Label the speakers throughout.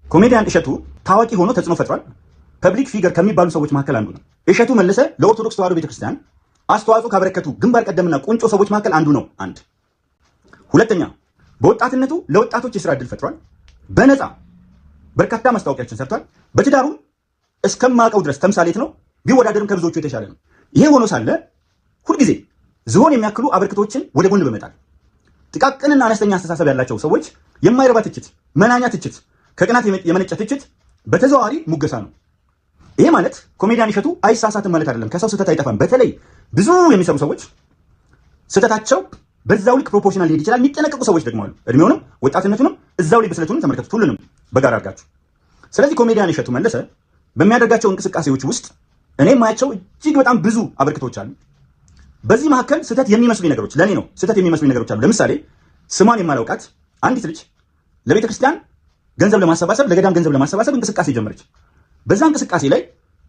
Speaker 1: ኮሜዲያን እሸቱ ታዋቂ ሆኖ ተጽዕኖ ፈጥሯል። ፐብሊክ ፊገር ከሚባሉ ሰዎች መካከል አንዱ ነው። እሸቱ መለሰ ለኦርቶዶክስ ተዋሕዶ ቤተክርስቲያን አስተዋጽኦ ካበረከቱ ግንባር ቀደምና ቁንጮ ሰዎች መካከል አንዱ ነው። አንድ ሁለተኛ፣ በወጣትነቱ ለወጣቶች የስራ ዕድል ፈጥሯል። በነፃ በርካታ ማስታወቂያዎችን ሰርቷል። በትዳሩም እስከማውቀው ድረስ ተምሳሌት ነው። ቢወዳደርም ከብዙዎቹ የተሻለ ነው። ይሄ ሆኖ ሳለ ሁልጊዜ ዝሆን የሚያክሉ አበርክቶችን ወደ ጎን በመጣል ጥቃቅንና አነስተኛ አስተሳሰብ ያላቸው ሰዎች የማይረባ ትችት፣ መናኛ ትችት፣ ከቅናት የመነጨ ትችት በተዘዋዋሪ ሙገሳ ነው። ይሄ ማለት ኮሜዲያን እሸቱ አይሳሳትም ማለት አይደለም። ከሰው ስህተት አይጠፋም። በተለይ ብዙ የሚሰሩ ሰዎች ስህተታቸው በዛው ልክ ፕሮፖርሽናል ሊሄድ ይችላል። የሚጠነቀቁ ሰዎች ደግሞ አሉ። እድሜውንም ወጣትነቱንም እዛው ላይ ብስለቱንም ተመልከቱት። ሁሉንም በጋራ አድርጋችሁ። ስለዚህ ኮሜዲያን እሸቱ መለሰ በሚያደርጋቸው እንቅስቃሴዎች ውስጥ እኔ የማያቸው እጅግ በጣም ብዙ አበርክቶች አሉ። በዚህ መካከል ስህተት የሚመስሉኝ ነገሮች ለኔ ነው ስህተት የሚመስሉኝ ነገሮች አሉ። ለምሳሌ ስሟን የማላውቃት አንዲት ልጅ ለቤተ ክርስቲያን ገንዘብ ለማሰባሰብ ለገዳም ገንዘብ ለማሰባሰብ እንቅስቃሴ ጀመረች። በዛ እንቅስቃሴ ላይ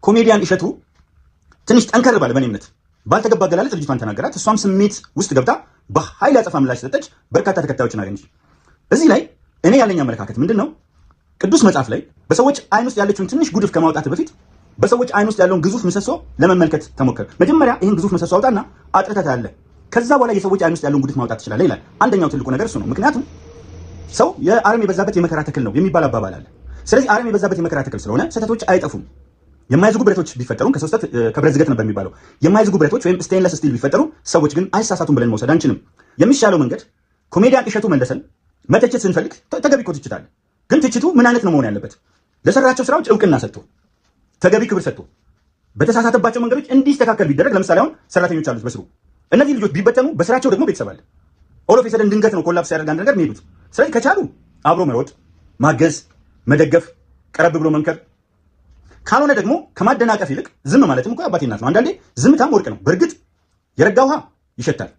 Speaker 1: ኮሜዲያን እሸቱ ትንሽ ጠንከር ባለ በኔ እምነት ባልተገባ አገላለጽ ልጅቷን ተናገራት። እሷም ስሜት ውስጥ ገብታ በኃይል ያጸፋ ምላሽ ሰጠች። በርካታ ተከታዮችን አገኘች። እዚህ ላይ እኔ ያለኝ አመለካከት ምንድን ነው? ቅዱስ መጽሐፍ ላይ በሰዎች አይን ውስጥ ያለችውን ትንሽ ጉድፍ ከማውጣት በፊት በሰዎች አይን ውስጥ ያለውን ግዙፍ ምሰሶ ለመመልከት ተሞከረ። መጀመሪያ ይህን ግዙፍ ምሰሶ አውጣና አጥርተህ ታያለህ። ከዛ በኋላ የሰዎች አይን ውስጥ ያለውን ጉድፍ ማውጣት ትችላለህ ይላል። አንደኛው ትልቁ ነገር እሱ ነው። ምክንያቱም ሰው የአረም የበዛበት የመከራ ተክል ነው የሚባል አባባል አለ። ስለዚህ አረም የበዛበት የመከራ ተክል ስለሆነ ስህተቶች አይጠፉም። የማይዝጉ ብረቶች ቢፈጠሩም ከሶስት ከብረት ዝገት ነበር የሚባለው። የማይዝጉ ብረቶች ወይም ስቴንለስ ስቲል ቢፈጠሩ ሰዎች ግን አይሳሳቱም ብለን መውሰድ አንችልም። የሚሻለው መንገድ ኮሜዲያን እሸቱ መለሰን መተቸት ስንፈልግ ተገቢ እኮ ትችት አለ። ግን ትችቱ ምን አይነት ነው መሆን ያለበት? ለሰራቸው ስራዎች እውቅና ሰጥቶ ተገቢ ክብር ሰጥቶ በተሳሳተባቸው መንገዶች እንዲስተካከል ቢደረግ። ለምሳሌ አሁን ሰራተኞች አሉት በስሩ። እነዚህ ልጆች ቢበተኑ በስራቸው ደግሞ ቤተሰብ አለ። ኦሎፍ የሰደን ድንገት ነው ኮላፕስ ያደርግ አንድ ነገር የሚሄዱት። ስለዚህ ከቻሉ አብሮ መሮጥ፣ ማገዝ፣ መደገፍ፣ ቀረብ ብሎ መምከር፣ ካልሆነ ደግሞ ከማደናቀፍ ይልቅ ዝም ማለትም እኮ አባቴ እናት ነው። አንዳንዴ ዝምታም ወርቅ ነው። በእርግጥ የረጋ ውሃ ይሸታል፣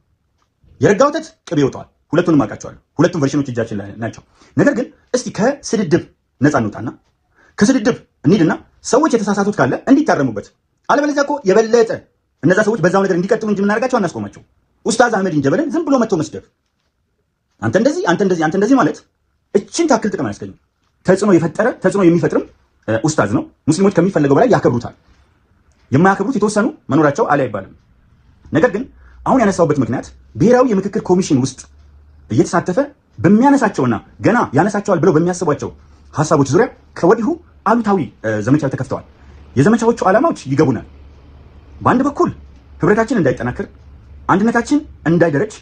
Speaker 1: የረጋ ወተት ቅቤ ይወጣዋል። ሁለቱንም አውቃቸዋለሁ። ሁለቱም ቨርሽኖች እጃችን ላይ ናቸው። ነገር ግን እስቲ ከስድድብ ነፃ እንውጣና ከስድድብ እንሂድና ሰዎች የተሳሳቱት ካለ እንዲታረሙበት። አለበለዚያ እኮ የበለጠ እነዛ ሰዎች በዛው ነገር እንዲቀጥሉ እንጂ የምናደርጋቸው አናስቆማቸው። ኡስታዝ አህመዲን ጀበልን ዝም ብሎ መጥቶ መስደብ፣ አንተ እንደዚህ አንተ እንደዚህ አንተ እንደዚህ ማለት እችን ታክል ጥቅም አያስገኝም። ተጽዕኖ የፈጠረ ተጽዕኖ የሚፈጥርም ኡስታዝ ነው። ሙስሊሞች ከሚፈለገው በላይ ያከብሩታል። የማያከብሩት የተወሰኑ መኖራቸው አለ አይባልም። ነገር ግን አሁን ያነሳውበት ምክንያት ብሔራዊ የምክክር ኮሚሽን ውስጥ እየተሳተፈ በሚያነሳቸውና ገና ያነሳቸዋል ብለው በሚያስቧቸው ሀሳቦች ዙሪያ ከወዲሁ አሉታዊ ዘመቻዎች ተከፍተዋል። የዘመቻዎቹ ዓላማዎች ይገቡናል። በአንድ በኩል ህብረታችን እንዳይጠናከር፣ አንድነታችን እንዳይደረጅ፣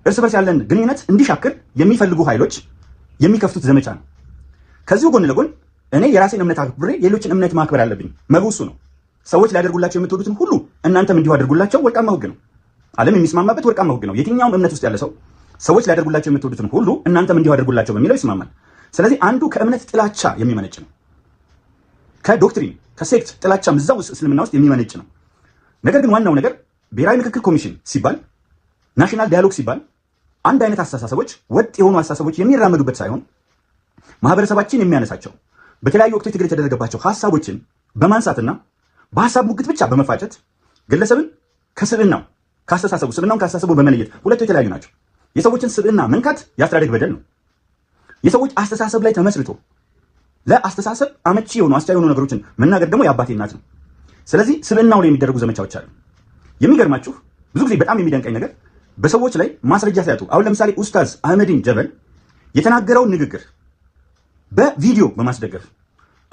Speaker 1: እርስ በርስ ያለን ግንኙነት እንዲሻክር የሚፈልጉ ኃይሎች የሚከፍቱት ዘመቻ ነው። ከዚሁ ጎን ለጎን እኔ የራሴን እምነት አክብሬ የሌሎችን እምነት ማክበር አለብኝ። መብቱ እሱ ነው። ሰዎች ሊያደርጉላቸው የምትወዱትን ሁሉ እናንተም እንዲሁ አድርጉላቸው። ወርቃማ ህግ ነው። ዓለም የሚስማማበት ወርቃማ ህግ ነው። የትኛውም እምነት ውስጥ ያለ ሰው ሰዎች ሊያደርጉላቸው የምትወዱትን ሁሉ እናንተም እንዲሁ አድርጉላቸው በሚለው ይስማማል። ስለዚህ አንዱ ከእምነት ጥላቻ የሚመነጭ ነው። ከዶክትሪን ከሴክት ጥላቻም እዛው እስልምና ውስጥ የሚመነጭ ነው። ነገር ግን ዋናው ነገር ብሔራዊ ምክክር ኮሚሽን ሲባል፣ ናሽናል ዳያሎግ ሲባል አንድ አይነት አስተሳሰቦች ወጥ የሆኑ አስተሳሰቦች የሚራመዱበት ሳይሆን ማህበረሰባችን የሚያነሳቸው በተለያዩ ወቅቶች ትግል የተደረገባቸው ሀሳቦችን በማንሳትና በሀሳብ ሙግት ብቻ በመፋጨት ግለሰብን ከስብዕናው ካስተሳሰቡ ስብዕናውን ካስተሳሰቡ በመለየት ሁለቱ የተለያዩ ናቸው። የሰዎችን ስብዕና መንካት የአስተዳደግ በደል ነው። የሰዎች አስተሳሰብ ላይ ተመስርቶ ለአስተሳሰብ አመቺ የሆኑ አስቻይ የሆኑ ነገሮችን መናገር ደግሞ የአባቴ እናት ነው። ስለዚህ ስብዕናው ላይ የሚደረጉ ዘመቻዎች አሉ። የሚገርማችሁ ብዙ ጊዜ በጣም የሚደንቀኝ ነገር በሰዎች ላይ ማስረጃ ሲያጡ፣ አሁን ለምሳሌ ኡስታዝ አህመዲን ጀበል የተናገረውን ንግግር በቪዲዮ በማስደገፍ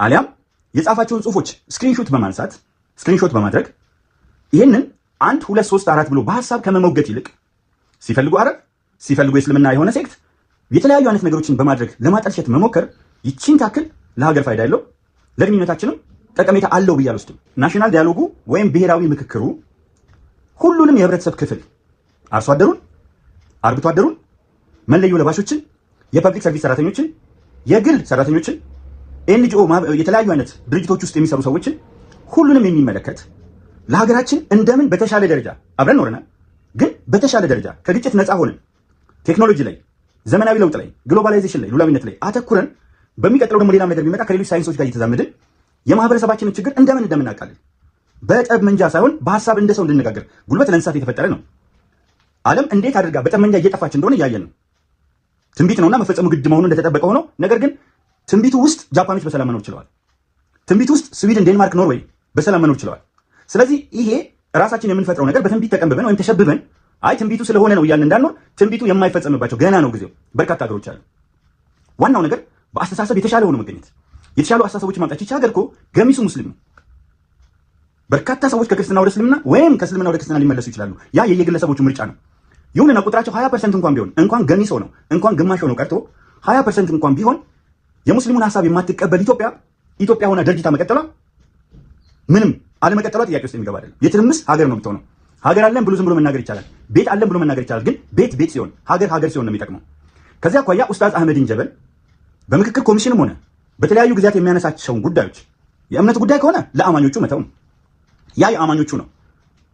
Speaker 1: አሊያም የጻፋቸውን ጽሁፎች ስክሪንሾት በማንሳት ስክሪንሾት በማድረግ ይህንን 1 2 3 4 ብሎ በሀሳብ ከመሞገት ይልቅ ሲፈልጉ አረብ ሲፈልጉ የእስልምና የሆነ ሴክት የተለያዩ አይነት ነገሮችን በማድረግ ለማጠልሸት መሞከር ይቺን ታክል ለሀገር ፋይዳ ያለው ለግንኙነታችንም ጠቀሜታ አለው ብዬ አልወስድም። ናሽናል ዲያሎጉ ወይም ብሔራዊ ምክክሩ ሁሉንም የህብረተሰብ ክፍል አርሶ አደሩን፣ አርብቶ አደሩን፣ መለዮ ለባሾችን፣ የፐብሊክ ሰርቪስ ሰራተኞችን፣ የግል ሰራተኞችን፣ ኤንጂኦ የተለያዩ አይነት ድርጅቶች ውስጥ የሚሰሩ ሰዎችን ሁሉንም የሚመለከት ለሀገራችን እንደምን በተሻለ ደረጃ አብረን ኖረናል፣ ግን በተሻለ ደረጃ ከግጭት ነፃ ሆነን ቴክኖሎጂ ላይ ዘመናዊ ለውጥ ላይ ግሎባላይዜሽን ላይ ሉላዊነት ላይ አተኩረን በሚቀጥለው ደግሞ ሌላም ነገር ቢመጣ ከሌሎች ሳይንሶች ጋር እየተዛመድን የማህበረሰባችንን ችግር እንደምን እንደምናቃለን በጠብ መንጃ ሳይሆን በሀሳብ እንደ ሰው እንድንነጋገር ጉልበት ለእንስሳት የተፈጠረ ነው። ዓለም እንዴት አድርጋ በጠብ መንጃ እየጠፋች እንደሆነ እያየን ነው። ትንቢት ነውና መፈጸሙ ግድ መሆኑ እንደተጠበቀ ሆኖ ነገር ግን ትንቢቱ ውስጥ ጃፓኖች በሰላም መኖር ችለዋል። ትንቢቱ ውስጥ ስዊድን፣ ዴንማርክ፣ ኖርዌይ በሰላም መኖር ችለዋል። ስለዚህ ይሄ ራሳችን የምንፈጥረው ነገር በትንቢት ተቀንብበን ወይም ተሸብበን አይ ትንቢቱ ስለሆነ ነው እያልን እንዳልኖር ትንቢቱ የማይፈጸምባቸው ገና ነው ጊዜው በርካታ ሀገሮች አሉ። ዋናው ነገር በአስተሳሰብ የተሻለ ሆኖ መገኘት፣ የተሻሉ አስተሳሰቦች ማምጣት። ይቺ ሀገር እኮ ገሚሱ ሙስሊም ነው። በርካታ ሰዎች ከክርስትና ወደ እስልምና ወይም ከእስልምና ወደ ክርስትና ሊመለሱ ይችላሉ። ያ የየግለሰቦቹ ምርጫ ነው። ይሁንና ቁጥራቸው 20% እንኳን ቢሆን እንኳን ገሚሶ ነው እንኳን ግማሽ ሆኖ ቀርቶ 20% እንኳን ቢሆን የሙስሊሙን ሐሳብ የማትቀበል ኢትዮጵያ ሆና ደርጅታ መቀጠሏ ምንም አለመቀጠሏ ጥያቄ ውስጥ የሚገባ አይደለም። የትርምስ ሀገር ነው የምትሆነው። ሀገር አለን ብሎ ዝም ብሎ መናገር ይቻላል። ቤት አለን ብሎ መናገር ይቻላል። ግን ቤት ሲሆን ሀገር ሲሆን ነው የሚጠቅመው። ከዚያ አኳያ ኡስታዝ አህመዲን ጀበል በምክክር ኮሚሽንም ሆነ በተለያዩ ጊዜያት የሚያነሳቸውን ጉዳዮች የእምነት ጉዳይ ከሆነ ለአማኞቹ መተው ነው። ያ የአማኞቹ ነው።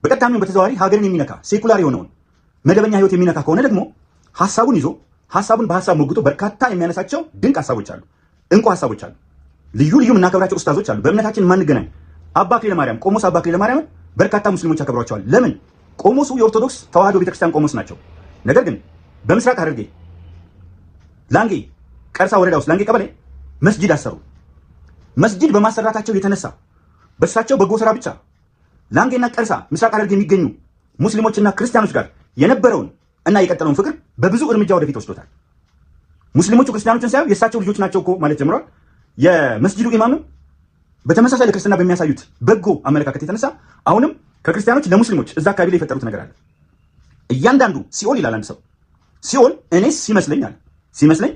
Speaker 1: በቀጥታም በተዘዋዋሪ ሀገርን የሚነካ ሴኩላር የሆነውን መደበኛ ህይወት የሚነካ ከሆነ ደግሞ ሐሳቡን ይዞ ሐሳቡን በሐሳብ ሞግቶ በርካታ የሚያነሳቸው ድንቅ ሐሳቦች አሉ፣ እንቁ ሐሳቦች አሉ። ልዩ የምናከብራቸው ኡስታዞች አሉ። በእምነታችን ማንገናኝ አባ አክሊለ ማርያም ቆሞስ አባ አክሊለ ማርያም በርካታ ሙስሊሞች ያከብሯቸዋል። ለምን? ቆሞሱ የኦርቶዶክስ ተዋህዶ ቤተክርስቲያን ቆሞስ ናቸው። ነገር ግን በምስራቅ ሐረርጌ ላንጌ ቀርሳ ወረዳ ውስጥ ላንጌ ቀበሌ መስጂድ አሰሩ። መስጂድ በማሰራታቸው የተነሳ በእሳቸው በጎ ስራ ብቻ ላንጌና ቀርሳ ምስራቅ ሐረርጌ የሚገኙ ሙስሊሞችና ክርስቲያኖች ጋር የነበረውን እና የቀጠለውን ፍቅር በብዙ እርምጃ ወደፊት ወስዶታል። ሙስሊሞቹ ክርስቲያኖችን ሳይሆን የእሳቸው ልጆች ናቸው እኮ ማለት ጀምሯል። የመስጂዱ ኢማምም በተመሳሳይ ለክርስትና በሚያሳዩት በጎ አመለካከት የተነሳ አሁንም ከክርስቲያኖች ለሙስሊሞች እዛ አካባቢ ላይ የፈጠሩት ነገር አለ። እያንዳንዱ ሲኦል ይላል አንድ ሰው። ሲኦል እኔስ ሲመስለኝ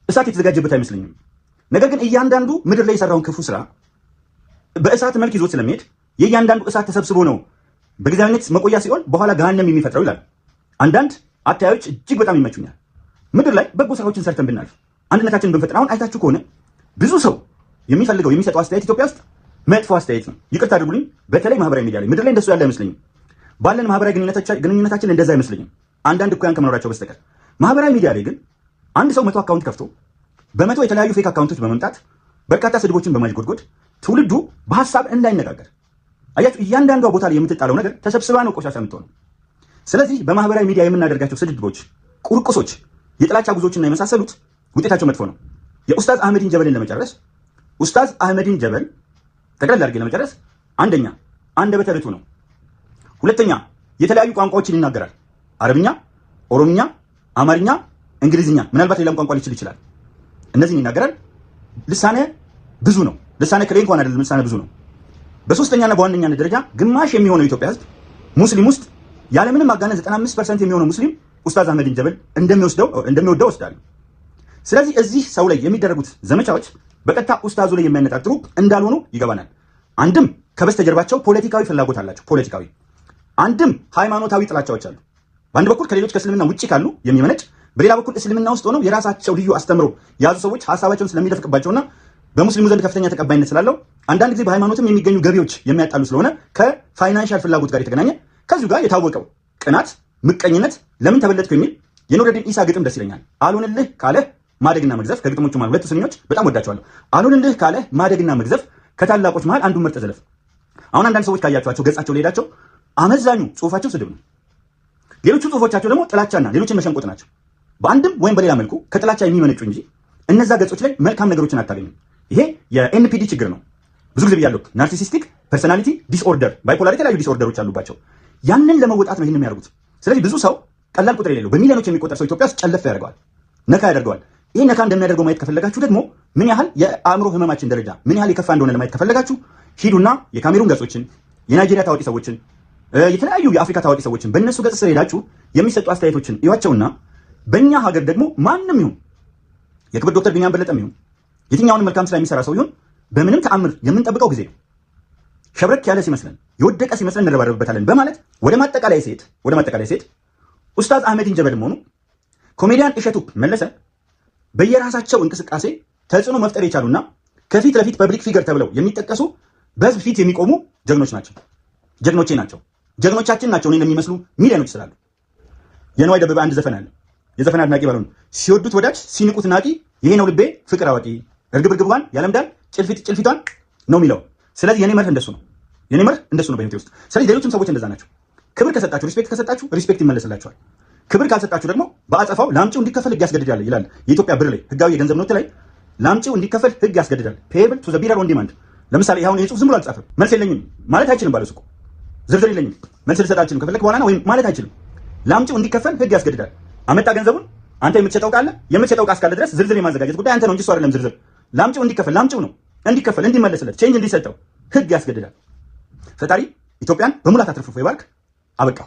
Speaker 1: እሳት የተዘጋጀበት አይመስለኝም። ነገር ግን እያንዳንዱ ምድር ላይ የሰራውን ክፉ ስራ በእሳት መልክ ይዞት ስለሚሄድ የእያንዳንዱ እሳት ተሰብስቦ ነው በጊዜያዊነት መቆያ ሲኦል በኋላ ገሃነም የሚፈጥረው ይላል። አንዳንድ አታዮች እጅግ በጣም ይመቹኛል። ምድር ላይ በጎ ስራዎችን ሰርተን ብናልፍ አንድነታችንን ብንፈጥር፣ አሁን አይታችሁ ከሆነ ብዙ ሰው የሚሰጠው አስተያየት ኢትዮጵያ ውስጥ መጥፎ አስተያየት ነው። ይቅርታ አድርጉልኝ። በተለይ ማህበራዊ ሚዲያ ላይ ምድር ላይ እንደሱ ያለ አይመስለኝም። ባለን ማህበራዊ ግንኙነታችን እንደዛ አይመስለኝም፣ አንዳንድ እኩያን ከመኖራቸው በስተቀር። ማህበራዊ ሚዲያ ላይ ግን አንድ ሰው 100 አካውንት ከፍቶ በመቶ የተለያዩ ፌክ አካውንቶች በመምጣት በርካታ ስድቦችን በማጅጎድጎድ ትውልዱ በሐሳብ እንዳይነጋገር አያችሁ። እያንዳንዷ ቦታ ላይ የምትጣለው ነገር ተሰብስባ ነው ቆሻሻ የምትሆነው። ስለዚህ በማህበራዊ ሚዲያ የምናደርጋቸው ስድቦች፣ ቁርቁሶች፣ የጥላቻ ጉዞችና የመሳሰሉት ውጤታቸው መጥፎ ነው። የኡስታዝ አህመዲን ጀበልን ለመጨረስ ኡስታዝ አህመዲን ጀበል ጠቅለል አድርጌ ለመጨረስ፣ አንደኛ አንደበተ ርቱዕ ነው። ሁለተኛ የተለያዩ ቋንቋዎችን ይናገራል። አረብኛ፣ ኦሮምኛ፣ አማርኛ፣ እንግሊዝኛ፣ ምናልባት ሌላም ቋንቋ ሊችል ይችላል። እነዚህን ይናገራል። ልሳነ ብዙ ነው። ልሳነ ክሬ እንኳን አይደለም፣ ልሳነ ብዙ ነው። በሶስተኛና በዋነኛነት ደረጃ ግማሽ የሚሆነው የኢትዮጵያ ህዝብ ሙስሊም ውስጥ ያለምንም ማጋነን 95% የሚሆነው ሙስሊም ኡስታዝ አህመዲን ጀበል እንደሚወደው ወስዳለሁ። ስለዚህ እዚህ ሰው ላይ የሚደረጉት ዘመቻዎች በቀጥታ ኡስታዙ ላይ የሚያነጣጥሩ እንዳልሆኑ ይገባናል። አንድም ከበስተጀርባቸው ፖለቲካዊ ፍላጎት አላቸው፣ ፖለቲካዊ፣ አንድም ሃይማኖታዊ ጥላቻዎች አሉ። በአንድ በኩል ከሌሎች ከእስልምና ውጪ ካሉ የሚመነጭ፣ በሌላ በኩል እስልምና ውስጥ ሆነው የራሳቸው ልዩ አስተምሮ የያዙ ሰዎች ሀሳባቸውን ስለሚደፍቅባቸውና በሙስሊሙ ዘንድ ከፍተኛ ተቀባይነት ስላለው አንዳንድ ጊዜ በሃይማኖትም የሚገኙ ገቢዎች የሚያጣሉ ስለሆነ ከፋይናንሻል ፍላጎት ጋር የተገናኘ ከዚሁ ጋር የታወቀው ቅናት፣ ምቀኝነት፣ ለምን ተበለጥኩ የሚል የኑረዲን ኢሳ ግጥም ደስ ይለኛል። አልሆንልህ ካለህ ማደግና መግዘፍ፣ ከግጥሞቹ ማለት ሁለቱ ስንኞች በጣም ወዳቸዋለሁ። አልሆንልህ ካለህ ማደግና መግዘፍ፣ ከታላቆች መሃል አንዱን መርጠህ ዘለፍ። አሁን አንዳንድ ሰዎች ካያቸዋቸው ገጻቸው ሌላቸው አመዛኙ ጽሁፋቸው ስድብ ነው። ሌሎቹ ጽሁፎቻቸው ደግሞ ጥላቻና ሌሎችን መሸንቆጥ ናቸው። በአንድም ወይም በሌላ መልኩ ከጥላቻ የሚመነጩ እንጂ እነዛ ገጾች ላይ መልካም ነገሮችን አታገኙም። ይሄ የኤንፒዲ ችግር ነው። ብዙ ጊዜ ብያለሁ። ናርሲሲስቲክ ፐርሰናሊቲ ዲስኦርደር፣ ባይፖላር፣ የተለያዩ ዲስኦርደሮች አሉባቸው። ያንን ለመወጣት ነው ይህን የሚያደርጉት። ስለዚህ ብዙ ሰው ቀላል ቁጥር የሌለው በሚሊዮኖች የሚቆጠር ሰው ኢትዮጵያ ውስጥ ጨለፍ ያደርገዋል፣ ነካ ያደርገዋል። ይህ ነካ እንደሚያደርገው ማየት ከፈለጋችሁ ደግሞ ምን ያህል የአእምሮ ህመማችን ደረጃ ምን ያህል የከፋ እንደሆነ ለማየት ከፈለጋችሁ ሂዱና የካሜሩን ገጾችን፣ የናይጄሪያ ታዋቂ ሰዎችን፣ የተለያዩ የአፍሪካ ታዋቂ ሰዎችን በእነሱ ገጽ ስር ሄዳችሁ የሚሰጡ አስተያየቶችን እዩዋቸውና በእኛ ሀገር ደግሞ ማንም ይሁን የክብር ዶክተር ቢኒያም በለጠም ይሁን የትኛውንም መልካም ስራ የሚሰራ ሰው ይሁን በምንም ተአምር የምንጠብቀው ጊዜ ነው። ሸብረክ ያለ ሲመስለን የወደቀ ሲመስለን እንረባረብበታለን በማለት ወደ ማጠቃላይ ሴት ኡስታዝ አህመዲን ጀበልም ሆኑ ኮሜዲያን እሸቱ መለሰ በየራሳቸው እንቅስቃሴ ተጽዕኖ መፍጠር የቻሉና ከፊት ለፊት ፐብሊክ ፊገር ተብለው የሚጠቀሱ በህዝብ ፊት የሚቆሙ ጀግኖች ናቸው። ጀግኖቼ ናቸው፣ ጀግኖቻችን ናቸው። እኔን የሚመስሉ ሚሊዮኖች ስላሉ የነዋይ ደበበ አንድ ዘፈን አለ። የዘፈን አድናቂ ባልሆን ሲወዱት ወዳጅ ሲንቁት ናቂ፣ ይሄ ነው ልቤ ፍቅር አዋቂ፣ እርግብ እርግቧን ያለምዳል ጭልፊቷን ነው የሚለው። ስለዚህ የኔ መርህ እንደሱ ነው በህይወቴ ውስጥ። ስለዚህ ሌሎችም ሰዎች እንደዛ ናቸው። ክብር ከሰጣችሁ፣ ሪስፔክት ከሰጣችሁ ሪስፔክት ይመለስላችኋል። ክብር ካልሰጣችሁ ደግሞ በአጸፋው ለአምጪው እንዲከፈል ህግ ያስገድዳል ይላል የኢትዮጵያ ብር ላይ ህጋዊ የገንዘብ ኖት ላይ ላምጪው እንዲከፈል ህግ ያስገድዳል። ፔብል ቱ ዘ ቢረር ኦን ዲማንድ። ለምሳሌ አሁን ይሄ ጽሁፍ ዝም ብሎ አልጻፈም። መልስ የለኝም ማለት አይችልም። ባለሱቁ ዝርዝር የለኝም መልስ ልሰጥ አልችልም ከፈለክ በኋላ ነው ወይም ማለት አይችልም። ላምጪው እንዲከፈል ህግ ያስገድዳል። አመጣ ገንዘቡን አንተ የምትሸጠው ቃል የምትሸጠው ቃል እስካለ ድረስ ዝርዝር የማዘጋጀት ጉዳይ አንተ ነው እንጂ እሱ አይደለም። ዝርዝር ላምጪው እንዲከፈል ላምጪው ነው እንዲከፈል እንዲመለስለት ቼንጅ እንዲሰጠው ህግ ያስገድዳል። ፈጣሪ ኢትዮጵያን በሙላት አትርፍፎ ይባርክ። አበቃ።